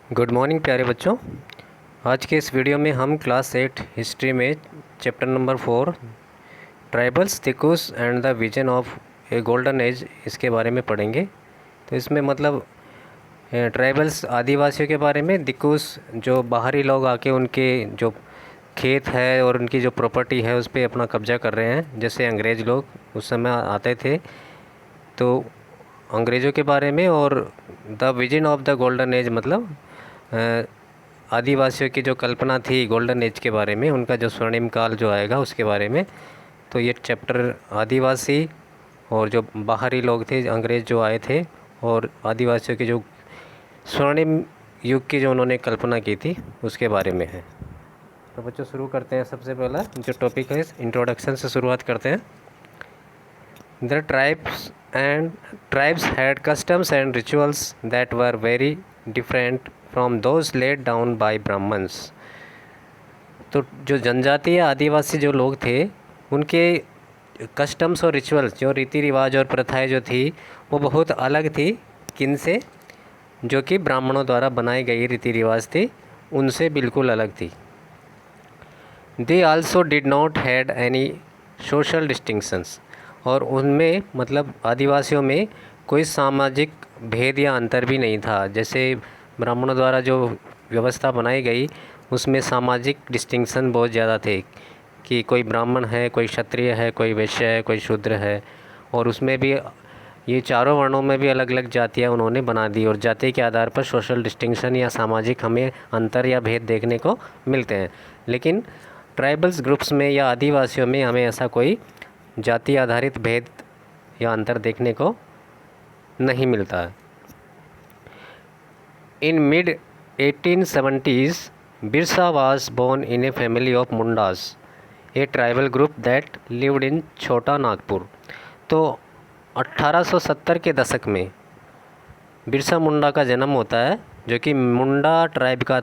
Good morning प्यारे बच्चों। आज के इस वीडियो में हम क्लास 8 हिस्ट्री में chapter number 4 tribals Dikus and the vision of a golden age इसके बारे में पढ़ेंगे। तो इसमें मतलब ट्राइबल्स आदिवासियों के बारे में, दिकुस जो बाहरी लोग आके उनके जो खेत है और उनकी जो प्रॉपर्टी है उस पर अपना कब्जा कर रहे हैं, जैसे अंग्रेज़ लोग उस समय आते थे, तो अंग्रेज़ों के बारे में। और the vision of the golden age मतलब आदिवासियों की जो कल्पना थी गोल्डन एज के बारे में, उनका जो स्वर्णिम काल जो आएगा उसके बारे में। तो ये चैप्टर आदिवासी और जो बाहरी लोग थे, अंग्रेज़ जो आए थे, और आदिवासियों के जो स्वर्णिम युग की जो उन्होंने कल्पना की थी उसके बारे में है। तो बच्चों शुरू करते हैं। सबसे पहला जो टॉपिक है, इंट्रोडक्शन से शुरुआत करते हैं। The tribes had customs and rituals that were very different from those laid down by Brahmins। तो जो जनजातीय आदिवासी जो लोग थे, उनके कस्टम्स और रिचुअल्स, जो रीति रिवाज और प्रथाएं जो थी, वो बहुत अलग थी। किन से? जो कि ब्राह्मणों द्वारा बनाई गई रीति रिवाज थी, उनसे बिल्कुल अलग थी। They also did not had any social distinctions, और उनमें मतलब आदिवासियों में कोई सामाजिक भेद या अंतर भी नहीं था। जैसे ब्राह्मणों द्वारा जो व्यवस्था बनाई गई उसमें सामाजिक डिस्टिंक्शन बहुत ज़्यादा थे कि कोई ब्राह्मण है, कोई क्षत्रिय है, कोई वैश्य है, कोई शूद्र है। और उसमें भी ये चारों वर्णों में भी अलग अलग जातियाँ उन्होंने बना दी, और जाति के आधार पर सोशल डिस्टिंक्शन या सामाजिक हमें अंतर या भेद देखने को मिलते हैं। लेकिन ट्राइबल्स ग्रुप्स में या आदिवासियों में हमें ऐसा कोई जाति आधारित भेद या अंतर देखने को नहीं मिलता है। In mid 1870s Birsa was born in a family of Mundas, a tribal group that lived in Chhota Nagpur. तो 1870 के दशक में बिरसा मुंडा का जन्म होता है, जो कि मुंडा ट्राइब का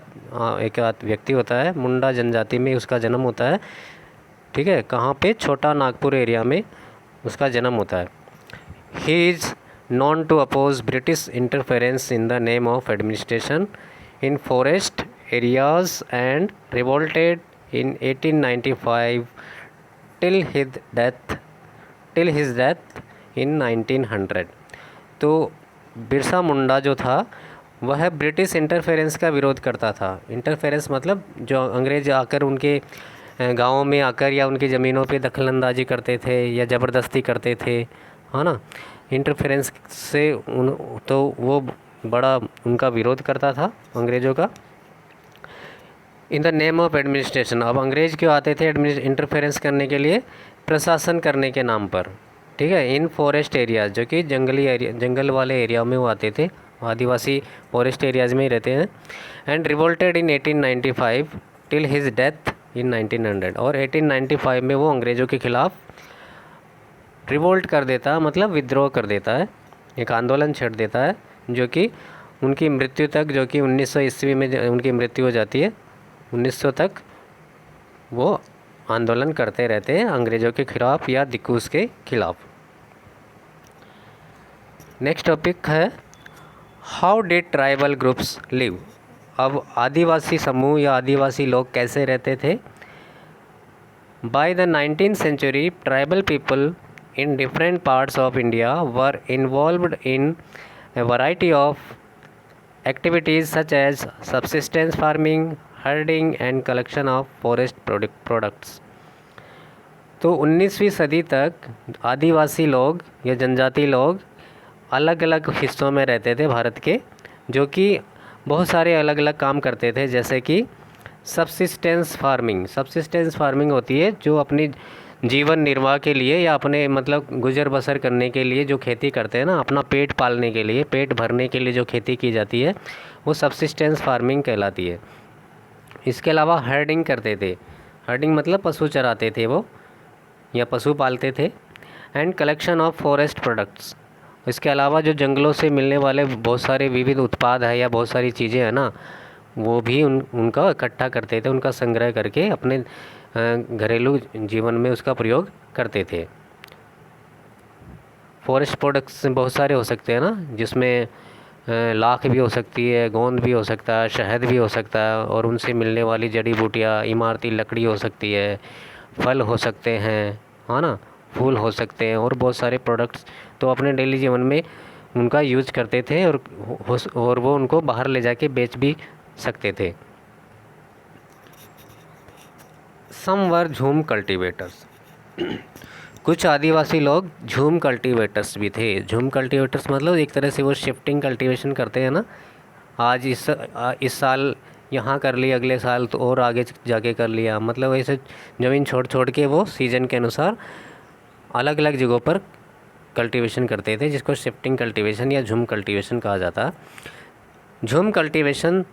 एक व्यक्ति होता है। मुंडा जनजाति में उसका जन्म होता है। ठीक है, कहाँ पे? छोटा नागपुर एरिया में उसका जन्म होता है। He is known to oppose British interference in the name of administration in forest areas and revolted in 1895 till his death in 1900। तो बिरसा मुंडा जो था वह ब्रिटिश इंटरफेरेंस का विरोध करता था। इंटरफेरेंस मतलब जो अंग्रेज आकर उनके गाँवों में आकर या उनकी ज़मीनों पे दखलंदाजी करते थे या ज़बरदस्ती करते थे, है ना। इंटरफेरेंस से तो वो बड़ा उनका विरोध करता था अंग्रेज़ों का। इन द नेम ऑफ एडमिनिस्ट्रेशन, अब अंग्रेज़ क्यों आते थे इंटरफेरेंस करने के लिए? प्रशासन करने के नाम पर। ठीक है, इन फॉरेस्ट एरियाज़, जो कि जंगली एरिया, जंगल वाले एरिया में वो आते थे। आदिवासी फॉरेस्ट एरियाज़ में ही रहते हैं। And revolted in 1895 till his death in 1900, और 1895 में वो अंग्रेज़ों के ख़िलाफ़ रिवोल्ट कर देता, मतलब विद्रोह कर देता है, एक आंदोलन छेड़ देता है, जो कि उनकी मृत्यु तक, जो कि 1900 ईस्वी में उनकी मृत्यु हो जाती है, 1900 तक वो आंदोलन करते रहते हैं अंग्रेज़ों के ख़िलाफ़ या दिक्कूस के ख़िलाफ़। नेक्स्ट टॉपिक है how did tribal groups live. अब आदिवासी समूह या आदिवासी लोग कैसे रहते थे? By the 19th century, tribal people in different parts of India were involved in a variety of activities such as subsistence farming, herding and collection of forest products। तो 19वीं सदी तक आदिवासी लोग या जनजाति लोग अलग अलग हिस्सों में रहते थे भारत के, जो कि बहुत सारे अलग अलग काम करते थे। जैसे कि सब्सिस्टेंस फार्मिंग होती है जो अपनी जीवन निर्वाह के लिए या अपने मतलब गुजर बसर करने के लिए जो खेती करते हैं ना, अपना पेट पालने के लिए, पेट भरने के लिए जो खेती की जाती है वो सब्सिस्टेंस फार्मिंग कहलाती है। इसके अलावा हर्डिंग करते थे। हर्डिंग मतलब पशु चराते थे वो या पशु पालते थे। And collection of forest products, इसके अलावा जो जंगलों से मिलने वाले बहुत सारे विविध उत्पाद है या बहुत सारी चीज़ें हैं ना, वो भी उनका इकट्ठा करते थे, उनका संग्रह करके अपने घरेलू जीवन में उसका प्रयोग करते थे। फॉरेस्ट प्रोडक्ट्स बहुत सारे हो सकते हैं ना, जिसमें लाख भी हो सकती है, गोंद भी हो सकता है, शहद भी हो सकता है, और उनसे मिलने वाली जड़ी बूटियाँ, इमारती लकड़ी हो सकती है, फल हो सकते हैं, है ना, फूल हो सकते हैं, और बहुत सारे प्रोडक्ट्स तो अपने डेली जीवन में उनका यूज करते थे, और वो उनको बाहर ले जाके बेच भी सकते थे। सम वर झूम कल्टीवेटर्स। कुछ आदिवासी लोग झूम कल्टीवेटर्स भी थे। झूम कल्टीवेटर्स मतलब एक तरह से वो शिफ्टिंग कल्टीवेशन करते हैं ना, आज इस साल यहाँ कर लिया, अगले साल तो और आगे जाके कर लिया, मतलब ऐसे ज़मीन छोड़ छोड़ के वो सीज़न के अनुसार अलग अलग जगहों पर कल्टीवेशन करते थे, जिसको शिफ्टिंग कल्टीवेशन या झूम कल्टीवेशन कहा जाता। झूम cultivation,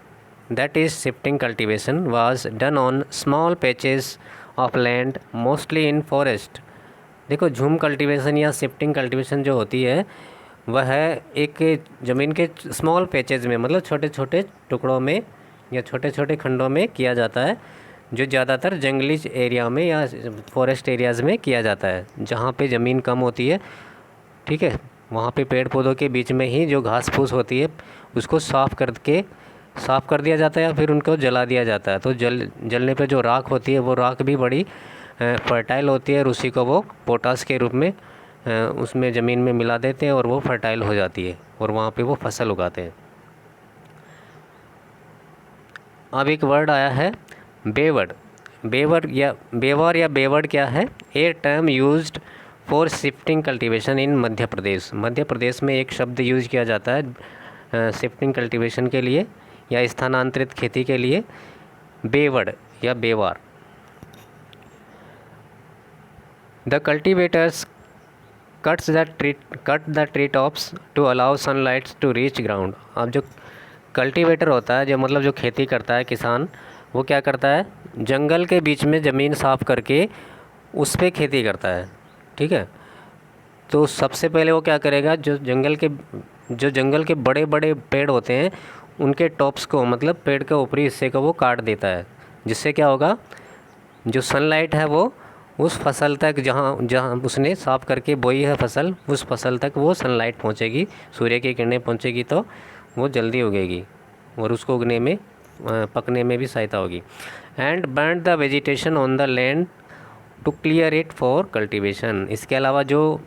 that is shifting cultivation, was done on small patches of land mostly in forest. देखो, झूम कल्टीवेशन या शिफ्टिंग कल्टीवेशन जो होती है वह एक ज़मीन के स्मॉल पैचेज में, मतलब छोटे छोटे टुकड़ों में या छोटे छोटे खंडों में किया जाता है, जो ज़्यादातर जंगली एरिया में या फॉरेस्ट एरियाज़ में किया जाता है, जहाँ पे ज़मीन कम होती है। ठीक है, वहाँ पे पेड़ पौधों के बीच में ही जो घास फूस होती है उसको साफ़ कर दिया जाता है, या फिर उनको जला दिया जाता है। तो जलने पे जो राख होती है वो राख भी बड़ी फर्टाइल होती है, और उसी को वो पोटास के रूप में उसमें ज़मीन में मिला देते हैं, और वो फर्टाइल हो जाती है, और वहाँ पे वो फसल उगाते हैं। अब एक वर्ड आया है बेवर्ड। बेवर या बेवर्ड क्या है? A term used for shifting cultivation in Madhya Pradesh. Madhya Pradesh में एक शब्द यूज किया जाता है शिफ्टिंग कल्टीवेशन के लिए या स्थानांतरित खेती के लिए, बेवर्ड या बेवार। The cultivators cut the tree tops to allow sunlight to reach ground. अब जो कल्टीवेटर होता है, जो मतलब जो खेती करता है किसान, वो क्या करता है, जंगल के बीच में ज़मीन साफ़ करके उस पर खेती करता है। ठीक है, तो सबसे पहले वो क्या करेगा, जो जंगल के बड़े बड़े पेड़ होते हैं उनके टॉप्स को, मतलब पेड़ के ऊपरी हिस्से को वो काट देता है, जिससे क्या होगा, जो सनलाइट है वो उस फसल तक, जहाँ जहाँ उसने साफ़ करके बोई है फसल, उस फसल तक वो सनलाइट पहुँचेगी, सूर्य की किरणें पहुँचेगी, तो वो जल्दी उगेगी और उसको उगने में पकने में भी सहायता होगी। And burn the vegetation on the land to clear it for cultivation. इसके अलावा जो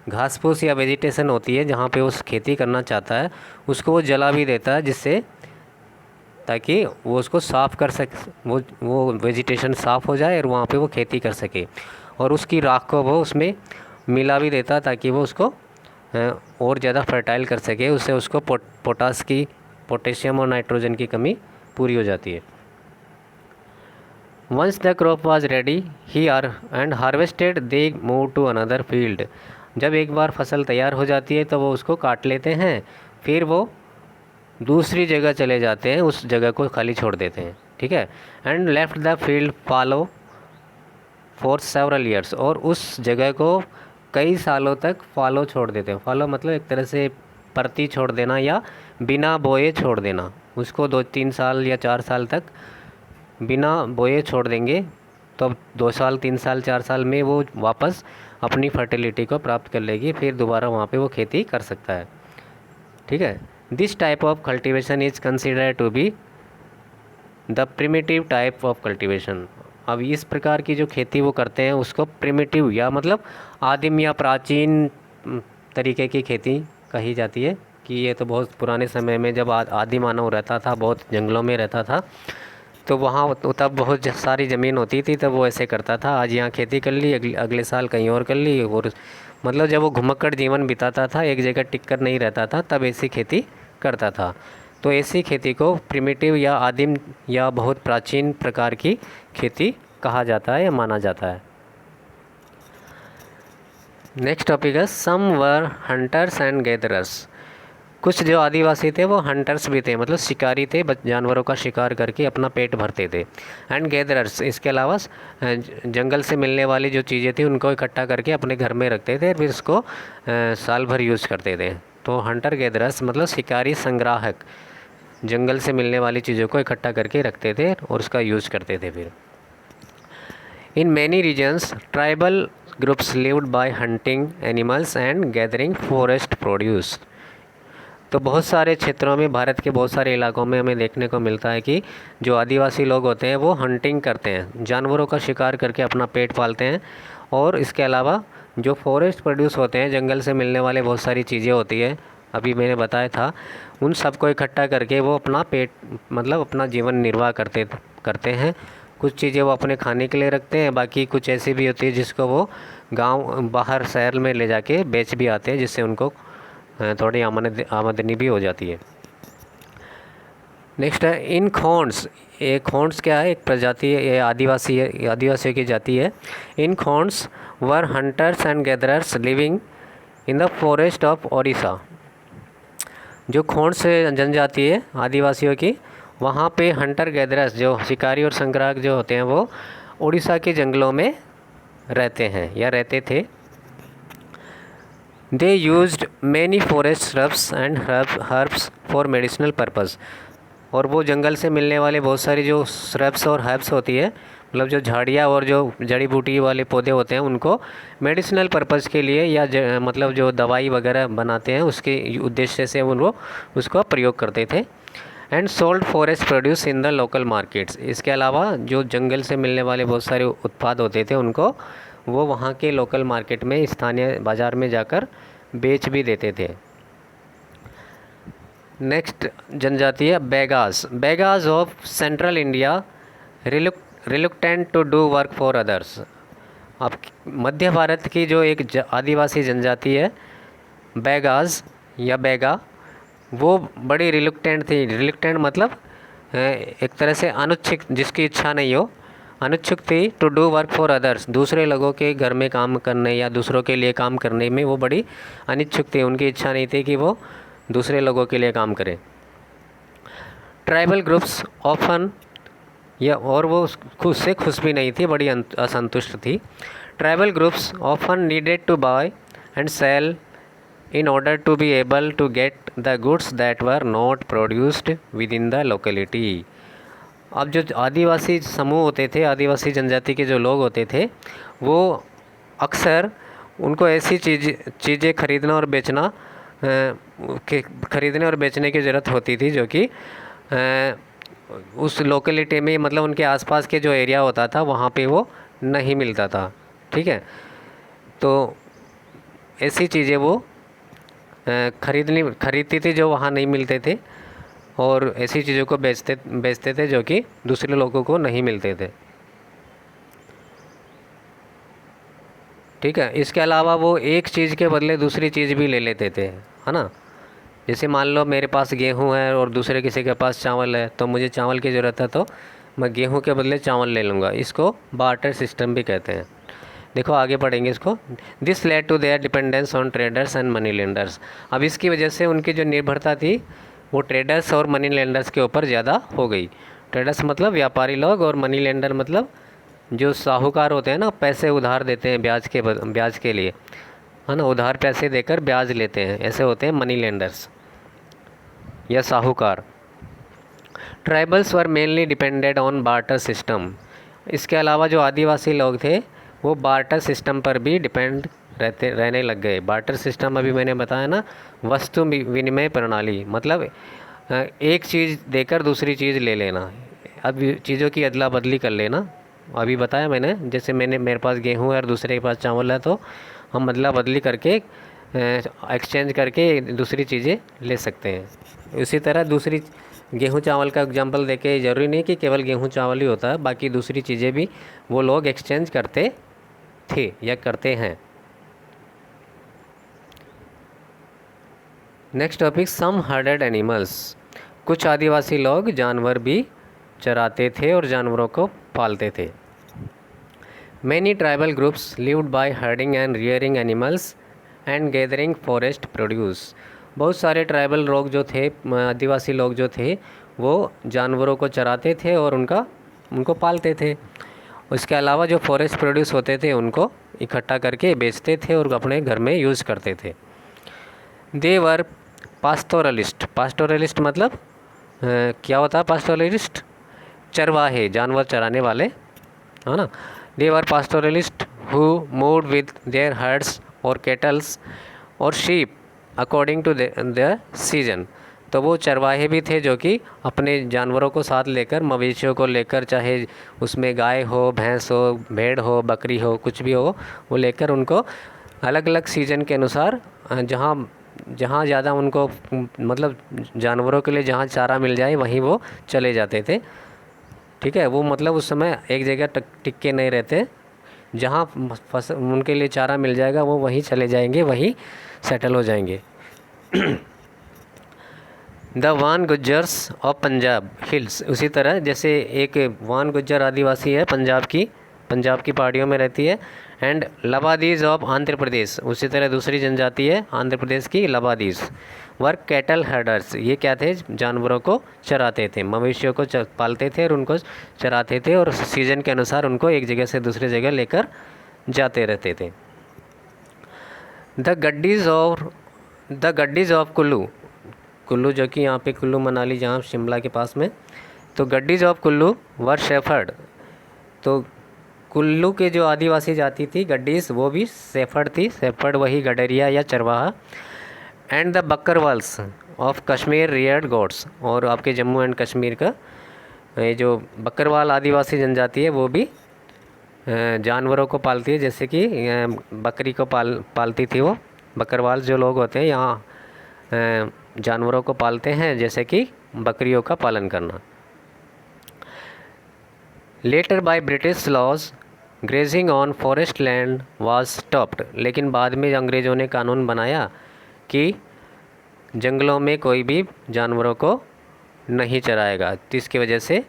घास फूस या वेजिटेशन होती है जहाँ पे उस खेती करना चाहता है, उसको वो जला भी देता है, जिससे ताकि वो उसको साफ़ कर सके, वो वेजिटेशन साफ़ हो जाए और वहाँ पे वो खेती कर सके। और उसकी राख को वो उसमें मिला भी देता है, ताकि वो उसको और ज़्यादा फर्टाइल कर सके, उससे उसको पोटेशियम और नाइट्रोजन की कमी पूरी हो जाती है। Once the crop was ready he and harvested, they move to another field. जब एक बार फसल तैयार हो जाती है तो वो उसको काट लेते हैं, फिर वो दूसरी जगह चले जाते हैं, उस जगह को खाली छोड़ देते हैं। ठीक है, and left the field follow for several years. और उस जगह को कई सालों तक फॉलो छोड़ देते हैं। फॉलो मतलब एक तरह से परती छोड़ देना या बिना बोए छोड़ देना, उसको 2-3 साल या 4 साल तक बिना बोए छोड़ देंगे, तो 2 साल 3 साल 4 साल में वो वापस अपनी फर्टिलिटी को प्राप्त कर लेगी, फिर दोबारा वहाँ पे वो खेती कर सकता है। ठीक है, this type of cultivation is considered to be the primitive type of cultivation. अब इस प्रकार की जो खेती वो करते हैं उसको प्रिमिटिव या मतलब आदिम या प्राचीन तरीके की खेती कही जाती है, कि ये तो बहुत पुराने समय में जब आदि मानव रहता था, बहुत जंगलों में रहता था, तो वहाँ तब बहुत सारी ज़मीन होती थी, तब वो ऐसे करता था। आज यहाँ खेती कर ली, अगले साल कहीं और कर ली, और मतलब जब वो घुमक्कड़ जीवन बिताता था, एक जगह टिक कर नहीं रहता था, तब ऐसी खेती करता था। तो ऐसी खेती को प्रिमिटिव या आदिम या बहुत प्राचीन प्रकार की खेती कहा जाता है या माना जाता है। नेक्स्ट टॉपिक है सम वर हंटर्स एंड गैदरर्स। कुछ जो आदिवासी थे वो हंटर्स भी थे, मतलब शिकारी थे, जानवरों का शिकार करके अपना पेट भरते थे। एंड गैदरर्स, इसके अलावा जंगल से मिलने वाली जो चीज़ें थी उनको इकट्ठा करके अपने घर में रखते थे, फिर उसको साल भर यूज़ करते थे। तो हंटर गैदरर्स मतलब शिकारी संग्राहक, जंगल से मिलने वाली चीज़ों को इकट्ठा करके रखते थे और उसका यूज़ करते थे। फिर in many reasons tribal groups lived bye hunting animals and gathering forest produce. तो बहुत सारे क्षेत्रों में, भारत के बहुत सारे इलाकों में हमें देखने को मिलता है कि जो आदिवासी लोग होते हैं वो हंटिंग करते हैं, जानवरों का शिकार करके अपना पेट पालते हैं। और इसके अलावा जो फॉरेस्ट प्रोड्यूस होते हैं, जंगल से मिलने वाले बहुत सारी चीज़ें होती है, अभी मैंने बताया था, उन सबको इकट्ठा करके वो अपना पेट मतलब अपना जीवन निर्वाह करते हैं। कुछ चीज़ें वो अपने खाने के लिए रखते हैं, बाकी कुछ ऐसी भी होती है जिसको वो गांव बाहर शहर में ले जाके बेच भी आते हैं, जिससे उनको थोड़ी आमदनी भी हो जाती है। नेक्स्ट है इन खोंड्स। ये खोंड्स क्या है? एक प्रजाति है, ये आदिवासी है, ये आदिवासियों की जाति है। इन Khonds were hunters and gatherers living in the forest of Odisha. जो खोंड्स जनजाति है आदिवासियों की, वहाँ पे हंटर गैदरर्स जो शिकारी और संग्राहक जो होते हैं वो उड़ीसा के जंगलों में रहते हैं या रहते थे। They used many forest shrubs and herbs for medicinal purpose. और वो जंगल से मिलने वाले बहुत सारी जो श्रब्स और हर्ब्स होती है, मतलब जो झाड़ियाँ और जो जड़ी बूटी वाले पौधे होते हैं, उनको मेडिसिनल पर्पज़ के लिए या मतलब जो दवाई वगैरह बनाते हैं उसके उद्देश्य से वो उसका प्रयोग करते थे। And sold forest produce in the local markets. इसके अलावा जो जंगल से मिलने वाले बहुत सारे उत्पाद होते थे उनको वो वहाँ के लोकल मार्केट में, स्थानीय बाज़ार में जाकर बेच भी देते थे। नेक्स्ट जनजाति है Baigas. Baigas of central India reluctant to do work for others. अब मध्य भारत की जो एक आदिवासी जनजाति है बेगास या बेगा, वो बड़ी रिलुक्टेंट थी। रिलुक्टेंट मतलब एक तरह से अनुच्छुक, जिसकी इच्छा नहीं हो, अनुच्छुक थी to do work for others. दूसरे लोगों के घर में काम करने या दूसरों के लिए काम करने में वो बड़ी अनिच्छुक थी, उनकी इच्छा नहीं थी कि वो दूसरे लोगों के लिए काम करें। ट्राइबल ग्रुप्स ऑफन, या और वो खुद से खुश भी नहीं थी, बड़ी असंतुष्ट थी। Tribal groups often needed to buy and sell in order to be able to get the goods that were not produced within the locality। अब जो आदिवासी समूह होते थे, आदिवासी जनजाति के जो लोग होते थे, वो अक्सर उनको ऐसी चीज़ें खरीदना और बेचना खरीदने और बेचने की ज़रूरत होती थी जो कि उस लोकेलिटी में, मतलब उनके आसपास के जो एरिया होता था वहाँ पे वो नहीं मिलता था। ठीक है, तो ऐसी चीज़ें वो खरीदती थी जो वहाँ नहीं मिलते थे, और ऐसी चीज़ों को बेचते थे जो कि दूसरे लोगों को नहीं मिलते थे। ठीक है, इसके अलावा वो एक चीज़ के बदले दूसरी चीज़ भी ले लेते थे, है ना। जैसे मान लो मेरे पास गेहूँ है और दूसरे किसी के पास चावल है, तो मुझे चावल की ज़रूरत है तो मैं गेहूँ के बदले चावल ले लूँगा। इसको बार्टर सिस्टम भी कहते हैं। देखो आगे पढ़ेंगे इसको। This led to their dependence on traders and money lenders. अब इसकी वजह से उनकी जो निर्भरता थी वो ट्रेडर्स और मनी लेंडर्स के ऊपर ज़्यादा हो गई। ट्रेडर्स मतलब व्यापारी लोग, और मनी लेंडर मतलब जो साहूकार होते हैं ना, पैसे उधार देते हैं ब्याज के लिए, है ना, उधार पैसे देकर ब्याज लेते हैं, ऐसे होते हैं मनी लेंडर्स या साहूकार। Tribals were mainly depended on barter system. इसके अलावा जो आदिवासी लोग थे वो बार्टर सिस्टम पर भी डिपेंड रहने लग गए। बार्टर सिस्टम अभी मैंने बताया ना, वस्तु विनिमय प्रणाली, मतलब एक चीज़ देकर दूसरी चीज़ ले लेना। अब चीज़ों की अदला बदली कर लेना, अभी बताया मैंने। जैसे मेरे पास गेहूँ है और दूसरे के पास चावल है, तो हम अदला बदली करके एक्सचेंज करके दूसरी चीज़ें ले सकते हैं। इसी तरह दूसरी गेहूँ चावल का एग्जांपल देके, ज़रूरी नहीं कि केवल गेहूँ चावल ही होता है, बाकी दूसरी चीज़ें भी वो लोग एक्सचेंज करते थे या करते हैं। नेक्स्ट टॉपिक, सम हर्डेड एनिमल्स। कुछ आदिवासी लोग जानवर भी चराते थे और जानवरों को पालते थे। Many tribal groups lived bye herding and rearing animals and gathering forest produce. बहुत सारे ट्राइबल लोग जो थे, आदिवासी लोग जो थे, वो जानवरों को चराते थे और उनको पालते थे। उसके अलावा जो फॉरेस्ट प्रोड्यूस होते थे उनको इकट्ठा करके बेचते थे और अपने घर में यूज़ करते थे। दे वर पास्टोरलिस्ट। पास्टोरलिस्ट मतलब क्या होता है? पास्टोरलिस्ट चरवाहे, जानवर चराने वाले, है ना। They were pastoralist who moved with their herds और केटल्स और sheep according to the season. तो वो चरवाहे भी थे जो कि अपने जानवरों को साथ लेकर, मवेशियों को लेकर, चाहे उसमें गाय हो, भैंस हो, भेड़ हो, बकरी हो, कुछ भी हो, वो लेकर उनको अलग अलग सीज़न के अनुसार जहाँ जहाँ ज़्यादा उनको मतलब जानवरों के लिए जहाँ चारा मिल जाए वहीं वो चले जाते थे। ठीक है, वो मतलब उस समय एक जगह टिक के नहीं रहते, जहाँ फसल उनके लिए चारा मिल जाएगा वो वहीं चले जाएंगे, वहीं सेटल हो जाएंगे। The Van Gujjars of Punjab hills, उसी तरह जैसे एक वान गुज्जर आदिवासी है पंजाब की पहाड़ियों में रहती है। एंड लबादीज ऑफ आंध्र प्रदेश, उसी तरह दूसरी जनजाति है आंध्र प्रदेश की लबादीज। वर्क कैटल हर्डर्स, ये क्या थे, जानवरों को चराते थे, मवेशियों को पालते थे और उनको चराते थे, और सीज़न के अनुसार उनको एक जगह से दूसरी जगह लेकर जाते रहते थे। द गड्डीज़ ऑफ कुल्लू, कुल्लू जो कि यहाँ पे कुल्लू मनाली जहाँ शिमला के पास में, तो गड्डीज़ ऑफ कुल्लू वर शेफर्ड, तो कुल्लू के जो आदिवासी जाति थी गड्डीज़, वो भी शेफर्ड थी, शेफर्ड वही गडरिया या चरवाहा। And the Bakarwals of Kashmir reared goats, और आपके जम्मू एंड कश्मीर का ये जो बकरवाल आदिवासी जनजाति है वो भी जानवरों को पालती है, जैसे कि बकरी को पालती थी वो। बकरवाल जो लोग होते हैं यहाँ जानवरों को पालते हैं, जैसे कि बकरियों का पालन करना। Later by British laws grazing on forest land was stopped, लेकिन बाद में अंग्रेज़ों ने कानून बनाया कि जंगलों में कोई भी जानवरों को नहीं चराएगा। तो इसकी वजह से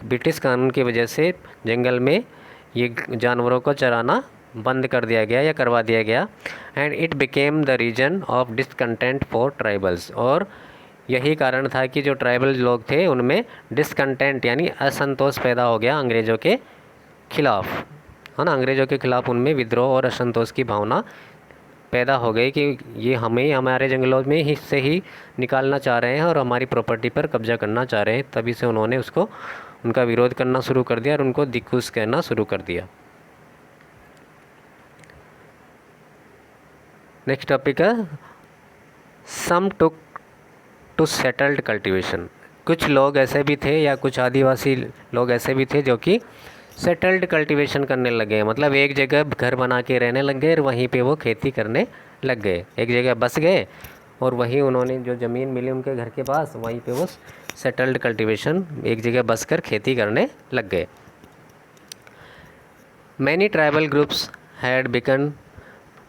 ब्रिटिश कानून की वजह से जंगल में ये जानवरों को चराना बंद कर दिया गया या करवा दिया गया। And it became the reason of discontent for tribals, और यही कारण था कि जो ट्राइबल लोग थे उनमें डिसकंटेंट यानी असंतोष पैदा हो गया अंग्रेज़ों के खिलाफ़, है ना। अंग्रेज़ों के खिलाफ़ उनमें विद्रोह और असंतोष की भावना पैदा हो गई कि ये हमें हमारे जंगलों में ही से ही निकालना चाह रहे हैं और हमारी प्रॉपर्टी पर कब्जा करना चाह रहे हैं। तभी से उन्होंने उनका विरोध करना शुरू कर दिया और उनको दिक्कूस कहना शुरू कर दिया। नेक्स्ट टॉपिक है सम टुक टू सेटल्ड कल्टीवेशन। कुछ लोग ऐसे भी थे या कुछ आदिवासी लोग ऐसे भी थे जो कि सेटल्ड कल्टीवेशन करने लगे, मतलब एक जगह घर बना के रहने लग गए और वहीं पे वो खेती करने लग गए, एक जगह बस गए और वहीं उन्होंने जो ज़मीन मिली उनके घर के पास वहीं पे वो सेटल्ड कल्टीवेशन, एक जगह बस कर खेती करने लग गए। Many tribal groups had begun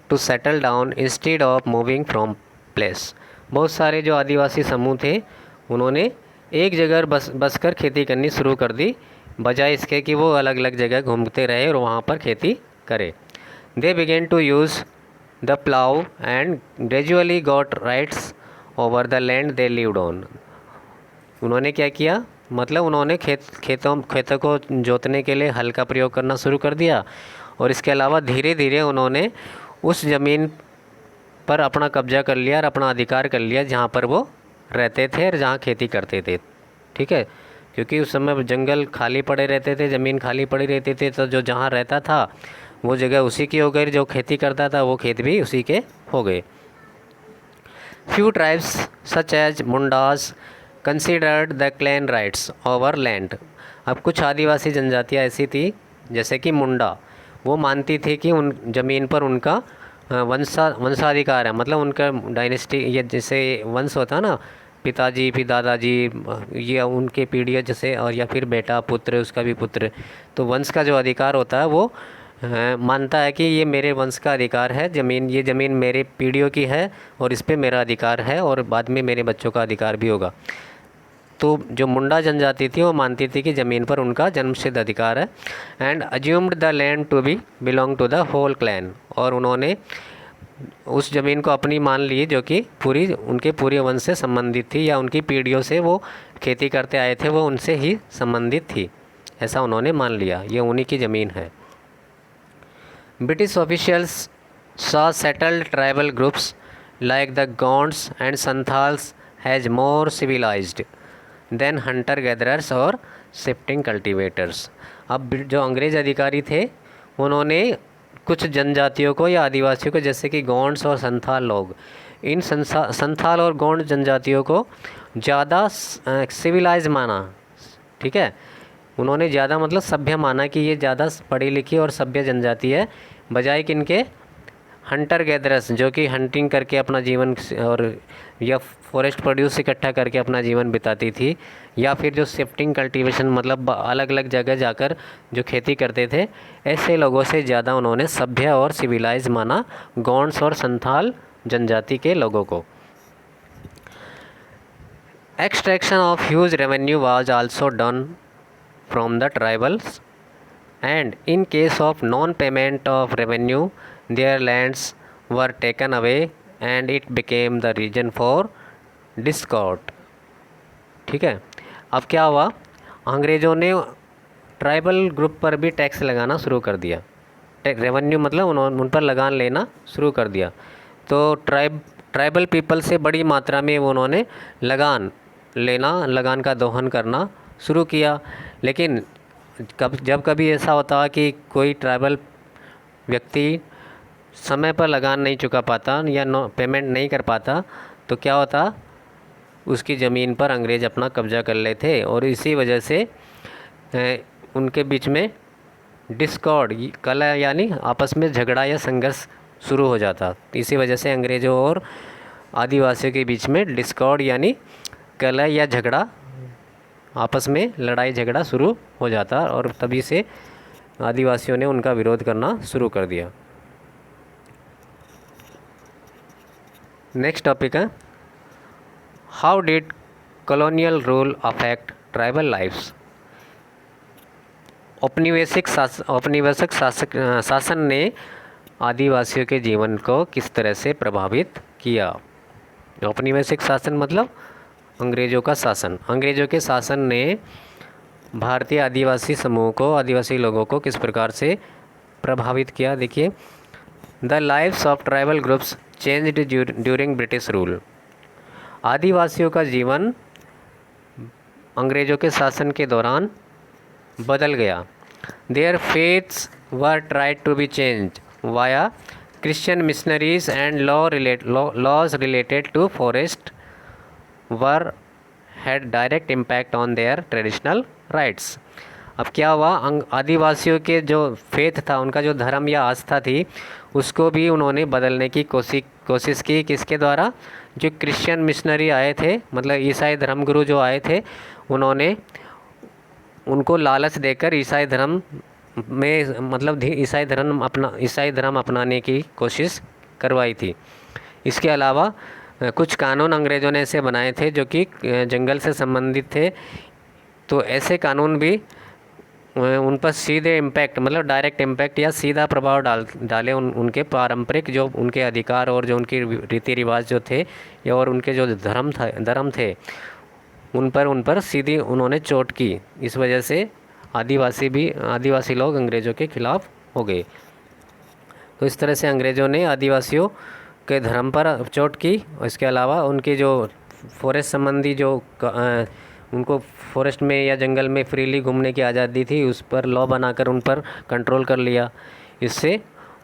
to settle down instead of moving from place. बहुत सारे जो आदिवासी समूह थे उन्होंने एक जगह बस कर खेती करनी शुरू कर दी, बजाय इसके कि वो अलग अलग जगह घूमते रहे और वहाँ पर खेती करें। They began to use the plough and gradually got rights over the land they lived on. उन्होंने क्या किया, मतलब उन्होंने खेतों को जोतने के लिए हल का प्रयोग करना शुरू कर दिया, और इसके अलावा धीरे धीरे उन्होंने उस ज़मीन पर अपना कब्जा कर लिया और अपना अधिकार कर लिया जहाँ पर वो रहते थे और जहाँ खेती करते थे। ठीक है, क्योंकि उस समय जंगल खाली पड़े रहते थे, ज़मीन खाली पड़ी रहती थी, तो जो जहाँ रहता था वो जगह उसी की हो गई, जो खेती करता था वो खेत भी उसी के हो गए। Few tribes such as Mundas considered the clan rights over land. अब कुछ आदिवासी जनजातियाँ ऐसी थी जैसे कि मुंडा, वो मानती थी कि उन ज़मीन पर उनका वंशाधिकार है, मतलब उनका डायनेस्टी, ये जैसे वंश होता है ना, पिताजी फिर दादाजी, ये उनके पीढ़ियाँ जैसे, और या फिर बेटा पुत्र उसका भी पुत्र, तो वंश का जो अधिकार होता है वो मानता है कि ये मेरे वंश का अधिकार है, ये ज़मीन मेरे पीढ़ियों की है और इस पे मेरा अधिकार है और बाद में मेरे बच्चों का अधिकार भी होगा। तो जो मुंडा जनजाति थी वो मानती थी कि ज़मीन पर उनका जन्मसिद्ध अधिकार है। And assumed the land to be belong to the whole clan, और उन्होंने उस ज़मीन को अपनी मान ली जो कि उनके पूरे वंश से संबंधित थी, या उनकी पीढ़ियों से वो खेती करते आए थे वो उनसे ही संबंधित थी, ऐसा उन्होंने मान लिया, ये उन्हीं की ज़मीन है। British officials saw settled tribal groups like the Gonds and Santhals as more civilized than hunter gatherers और शिफ्टिंग कल्टीवेटर्स। अब जो अंग्रेज़ अधिकारी थे उन्होंने कुछ जनजातियों को या आदिवासियों को, जैसे कि गोंड्स और संथाल लोग, इन संथाल और गौंड जनजातियों को ज़्यादा सिविलाइज माना। ठीक है, उन्होंने ज़्यादा मतलब सभ्य माना कि ये ज़्यादा पढ़ी लिखी और सभ्य जनजाति है, बजाय कि इनके हंटर गैदरर्स जो कि हंटिंग करके अपना जीवन और या फॉरेस्ट प्रोड्यूस इकट्ठा करके अपना जीवन बिताती थी, या फिर जो शिफ्टिंग कल्टीवेशन मतलब अलग अलग जगह जाकर जो खेती करते थे, ऐसे लोगों से ज़्यादा उन्होंने सभ्य और सिविलाइज माना गौंड्स और संथाल जनजाति के लोगों को। Extraction of huge revenue was also done from the tribals and in case of non-payment of revenue their lands were taken away and it became the region for discord। ठीक है, अब क्या हुआ, अंग्रेज़ों ने ट्राइबल ग्रुप पर भी tax लगाना शुरू कर दिया। रेवेन्यू मतलब उन पर लगान लेना शुरू कर दिया। तो ट्राइबल पीपल से बड़ी मात्रा में उन्होंने लगान का दोहन करना शुरू किया। लेकिन जब कभी ऐसा होता कि कोई ट्राइबल व्यक्ति समय पर लगान नहीं चुका पाता या पेमेंट नहीं कर पाता, तो क्या होता, उसकी ज़मीन पर अंग्रेज़ अपना कब्जा कर लेते और इसी वजह से उनके बीच में डिस्कॉर्ड कलह यानी आपस में झगड़ा या संघर्ष शुरू हो जाता। इसी वजह से अंग्रेज़ों और आदिवासियों के बीच में डिस्कॉर्ड यानी कलह या झगड़ा, आपस में लड़ाई झगड़ा शुरू हो जाता और तभी से आदिवासियों ने उनका विरोध करना शुरू कर दिया। नेक्स्ट टॉपिक है, how did colonial rule affect tribal lifes. औपनिवेशिक शासन ने आदिवासियों के जीवन को किस तरह से प्रभावित किया। औपनिवेशिक शासन मतलब अंग्रेज़ों का शासन। अंग्रेज़ों के शासन ने भारतीय आदिवासी समूह को, आदिवासी लोगों को किस प्रकार से प्रभावित किया। देखिए, the lives of tribal groups changed during British rule. आदिवासियों का जीवन अंग्रेज़ों के शासन के दौरान बदल गया। Their faiths were tried to be change via Christian missionaries and laws related to forest were had direct impact on their traditional rights. अब क्या हुआ, आदिवासियों के जो फेथ था, उनका जो धर्म या आस्था थी, उसको भी उन्होंने बदलने की कोशिश की। किसके द्वारा, जो क्रिश्चियन मिशनरी आए थे, मतलब ईसाई धर्मगुरु जो आए थे, उन्होंने उनको लालच देकर ईसाई धर्म में मतलब ईसाई धर्म अपनाने की कोशिश करवाई थी। इसके अलावा कुछ कानून अंग्रेज़ों ने ऐसे बनाए थे जो कि जंगल से संबंधित थे, तो ऐसे कानून भी उन पर सीधे इम्पैक्ट मतलब डायरेक्ट इम्पैक्ट या सीधा प्रभाव डाले उनके पारंपरिक जो उनके अधिकार और जो उनकी रीति रिवाज जो थे या और उनके जो धर्म थे उन पर सीधी उन्होंने चोट की। इस वजह से आदिवासी लोग अंग्रेज़ों के खिलाफ़ हो गए। तो इस तरह से अंग्रेज़ों ने आदिवासियों के धर्म पर चोट की। और इसके अलावा उनकी जो फॉरेस्ट संबंधी जो उनको फॉरेस्ट में या जंगल में फ्रीली घूमने की आज़ादी थी, उस पर लॉ बनाकर उन पर कंट्रोल कर लिया। इससे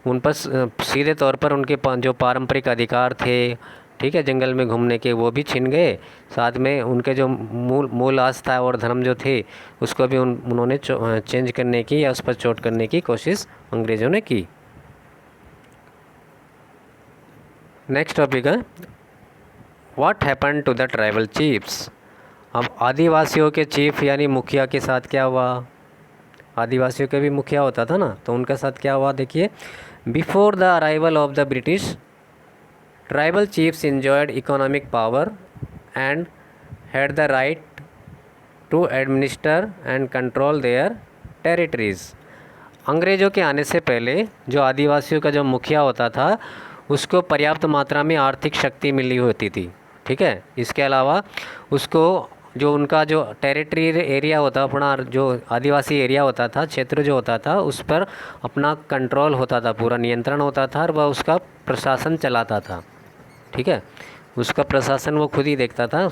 उन पर सीधे तौर पर उनके जो पारंपरिक अधिकार थे, ठीक है, जंगल में घूमने के, वो भी छिन गए। साथ में उनके जो मूल आस्था और धर्म जो थे उसको भी उन्होंने चेंज करने की या उस पर चोट करने की कोशिश अंग्रेज़ों ने की। नेक्स्ट टॉपिक है, what happen to the tribal chiefs. अब आदिवासियों के चीफ यानी मुखिया के साथ क्या हुआ। आदिवासियों के भी मुखिया होता था ना, तो उनके साथ क्या हुआ, देखिए, before the arrival of the British tribal chiefs enjoyed economic power and had the right to administer and control their territories. अंग्रेज़ों के आने से पहले जो आदिवासियों का जो मुखिया होता था उसको पर्याप्त मात्रा में आर्थिक शक्ति मिली होती थी, ठीक है। इसके अलावा उसको जो उनका जो टेरिटरी एरिया होता, अपना जो आदिवासी एरिया होता था, क्षेत्र जो होता था, उस पर अपना कंट्रोल होता था, पूरा नियंत्रण होता था और वह उसका प्रशासन चलाता था, ठीक है। उसका प्रशासन वो खुद ही देखता था।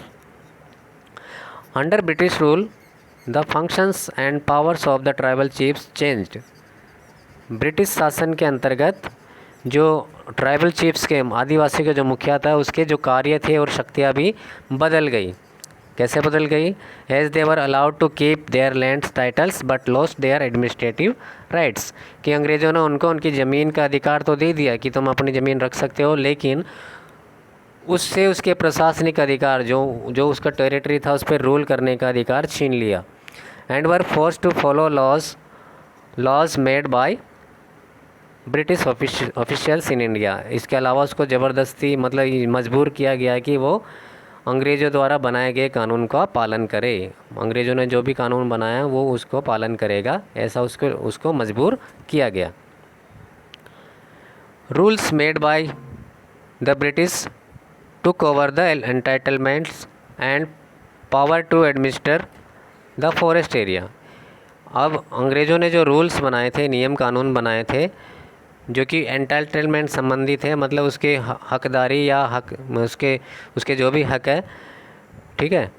Under British rule the functions and powers of the tribal chiefs changed. British शासन के अंतर्गत जो ट्राइबल चीफ्स के, आदिवासी के जो मुखिया था, उसके जो कार्य थे और शक्तियाँ भी बदल गई। कैसे बदल गई? As they were allowed to keep their lands titles but lost their administrative rights, कि अंग्रेज़ों ने उनको उनकी ज़मीन का अधिकार तो दे दिया कि तुम अपनी ज़मीन रख सकते हो, लेकिन उससे उसके प्रशासनिक अधिकार, जो जो उसका टेरिटरी था, उस पर रूल करने का अधिकार छीन लिया। And were force to follow laws made by British officials in India. इसके अलावा उसको ज़बरदस्ती मतलब मजबूर किया गया कि वो अंग्रेज़ों द्वारा बनाए गए कानून का पालन करे। अंग्रेज़ों ने जो भी कानून बनाया वो उसको पालन करेगा, ऐसा उसको मजबूर किया गया। Rules made by the British took over the entitlements and power to administer the forest area। अब अंग्रेज़ों ने जो रूल्स बनाए थे, नियम कानून बनाए थे, जो कि एंटाइटलमेंट संबंधी थे, मतलब उसके हकदारी या हक, उसके जो भी हक है, ठीक है,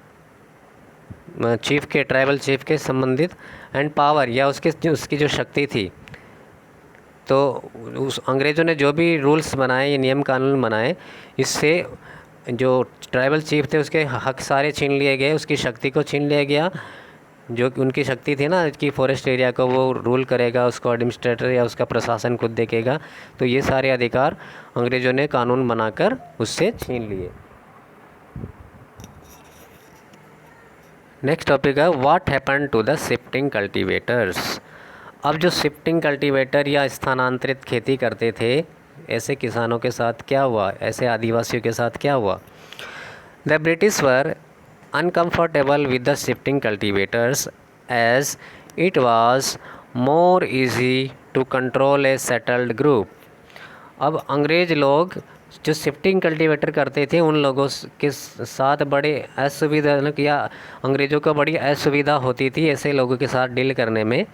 चीफ के, ट्राइबल चीफ के संबंधित, एंड पावर या उसकी जो शक्ति थी। तो उस अंग्रेज़ों ने जो भी रूल्स बनाए, ये नियम कानून बनाए, इससे जो ट्राइबल चीफ थे उसके हक सारे छीन लिए गए, उसकी शक्ति को छीन लिया गया। जो उनकी शक्ति थी ना कि फॉरेस्ट एरिया को वो रूल करेगा, उसको एडमिनिस्ट्रेटर या उसका प्रशासन खुद देखेगा, तो ये सारे अधिकार अंग्रेज़ों ने कानून बनाकर उससे छीन लिए। नेक्स्ट टॉपिक है what happen to the shifting cultivators. अब जो शिफ्टिंग कल्टीवेटर या स्थानांतरित खेती करते थे, ऐसे किसानों के साथ क्या हुआ, ऐसे आदिवासियों के साथ क्या हुआ? The British were uncomfortable with the shifting cultivators as it was more easy to control a settled group. अब अंग्रेज़ लोग जो शिफ्टिंग कल्टीवेटर करते थे, उन लोगों के साथ बड़े असुविधाजनक, या अंग्रेज़ों को बड़ी असुविधा होती थी ऐसे लोगों के साथ डील करने में,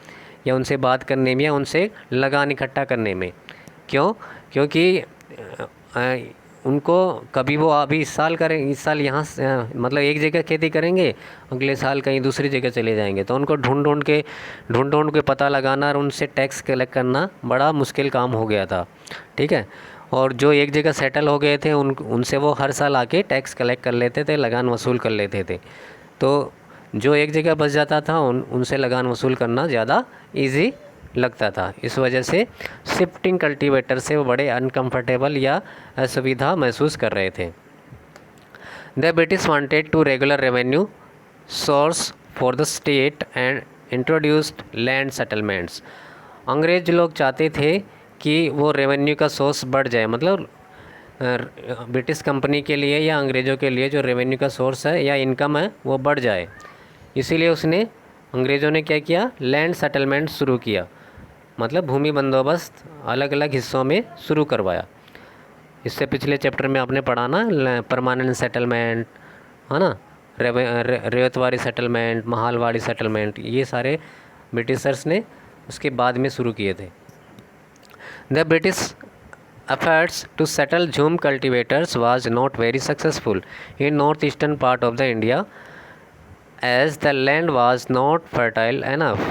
या उनसे बात करने में, या उनसे लगान इकट्ठा करने में। क्यों? क्योंकि उनको कभी वो अभी इस साल यहाँ मतलब एक जगह खेती करेंगे, अगले साल कहीं दूसरी जगह चले जाएंगे, तो उनको ढूंढ ढूंढ के पता लगाना और उनसे टैक्स कलेक्ट करना बड़ा मुश्किल काम हो गया था, ठीक है। और जो एक जगह सेटल हो गए थे, उनसे वो हर साल आके टैक्स कलेक्ट कर लेते थे, लगान वसूल कर लेते थे। तो जो एक जगह बच जाता था, उनसे लगान वसूल करना ज़्यादा ईजी लगता था। इस वजह से शिफ्टिंग कल्टीवेटर से वो बड़े अनकंफर्टेबल या असुविधा महसूस कर रहे थे। The British wanted to regular revenue source for the state and introduced land settlements. अंग्रेज लोग चाहते थे कि वो रेवेन्यू का सोर्स बढ़ जाए, मतलब ब्रिटिश कंपनी के लिए या अंग्रेज़ों के लिए जो रेवेन्यू का सोर्स है या इनकम है वो बढ़ जाए। इसीलिए अंग्रेज़ों ने क्या किया? लैंड सेटलमेंट शुरू किया, मतलब भूमि बंदोबस्त अलग अलग हिस्सों में शुरू करवाया। इससे पिछले चैप्टर में आपने पढ़ा ना, परमानेंट सेटलमेंट, है ना, रेवतवारी सेटलमेंट, महालवाड़ी सेटलमेंट, ये सारे ब्रिटिशर्स ने उसके बाद में शुरू किए थे। The British efforts to settle jhum cultivators was not very successful in northeastern part of the India as the land was not fertile enough।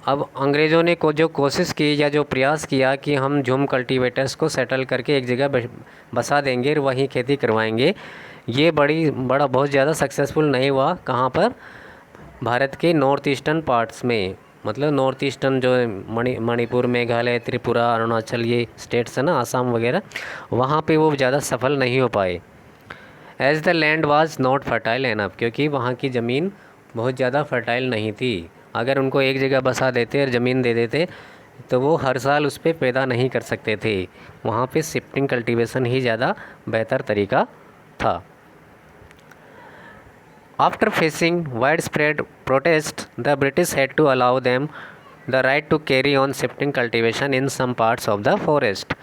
अब अंग्रेज़ों ने जो कोशिश की या जो प्रयास किया कि हम झूम कल्टीवेटर्स को सेटल करके एक जगह बसा देंगे और वहीं खेती करवाएंगे, ये बहुत ज़्यादा सक्सेसफुल नहीं हुआ। कहाँ पर? भारत के नॉर्थ ईस्टर्न पार्ट्स में, मतलब नॉर्थ ईस्टर्न जो मणिपुर, मेघालय, त्रिपुरा, अरुणाचल, ये स्टेट्स है ना, आसाम वगैरह, वहाँ पे वो ज़्यादा सफल नहीं हो पाए। As the land was not fertile enough, क्योंकि वहाँ की ज़मीन बहुत ज़्यादा फर्टाइल नहीं थी। अगर उनको एक जगह बसा देते और ज़मीन दे देते तो वो हर साल उस पर पैदा नहीं कर सकते थे। वहाँ पे शिफ्टिंग कल्टीवेशन ही ज़्यादा बेहतर तरीका था। After facing widespread protest, the British had to allow them the right to carry on shifting cultivation in some parts of the forest।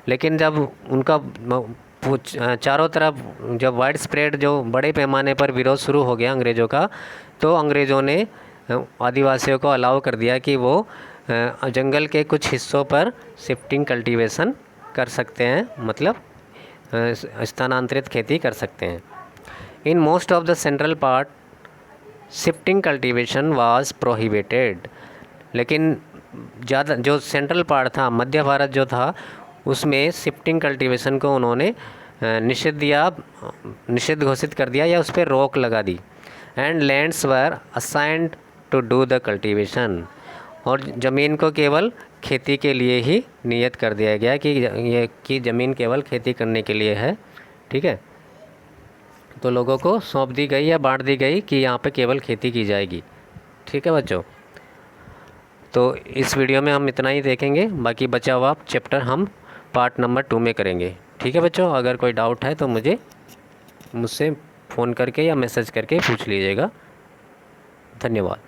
लेकिन जब उनका चारों तरफ जब वाइड स्प्रेड, जो बड़े पैमाने पर विरोध शुरू हो गया अंग्रेज़ों का, तो अंग्रेज़ों ने आदिवासियों को अलाउ कर दिया कि वो जंगल के कुछ हिस्सों पर शिफ्टिंग कल्टीवेशन कर सकते हैं, मतलब स्थानांतरित खेती कर सकते हैं। In most of the central part, shifting cultivation was prohibited। लेकिन ज़्यादा जो सेंट्रल पार्ट था, मध्य भारत जो था, उसमें शिफ्टिंग कल्टीवेशन को उन्होंने निषिद्ध घोषित कर दिया या उस पर रोक लगा दी। And lands were assigned to do the cultivation, और ज़मीन को केवल खेती के लिए ही नियत कर दिया गया कि ज़मीन केवल खेती करने के लिए है। ठीक है, तो लोगों को सौंप दी गई या बांट दी गई कि यहाँ पे केवल खेती की जाएगी। ठीक है बच्चों, तो इस वीडियो में हम इतना ही देखेंगे, बाकी बचा हुआ चैप्टर हम पार्ट नंबर 2 में करेंगे। ठीक है बच्चों, अगर कोई डाउट है तो मुझसे फ़ोन करके या मैसेज करके पूछ लीजिएगा। धन्यवाद।